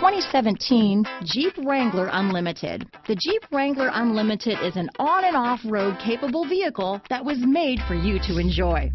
2017 Jeep Wrangler Unlimited. The Jeep Wrangler Unlimited is an on and off-road capable vehicle that was made for you to enjoy.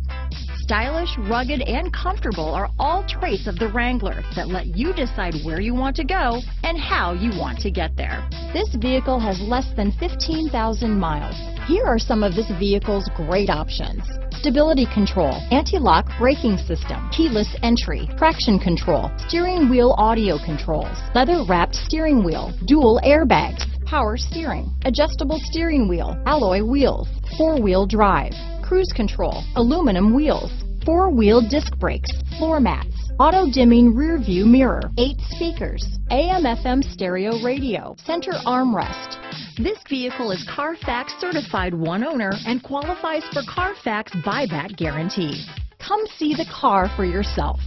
Stylish, rugged, and comfortable are all traits of the Wrangler that let you decide where you want to go and how you want to get there. This vehicle has less than 15,000 miles. Here are some of this vehicle's great options: stability control, anti-lock braking system, keyless entry, traction control, steering wheel audio controls, leather-wrapped steering wheel, dual airbags, power steering, adjustable steering wheel, alloy wheels, four-wheel drive, cruise control, aluminum wheels, four-wheel disc brakes, floor mats, auto-dimming rear view mirror, 8 speakers, AM/FM stereo radio, center armrest. This vehicle is Carfax certified one owner and qualifies for Carfax buyback guarantee. Come see the car for yourself.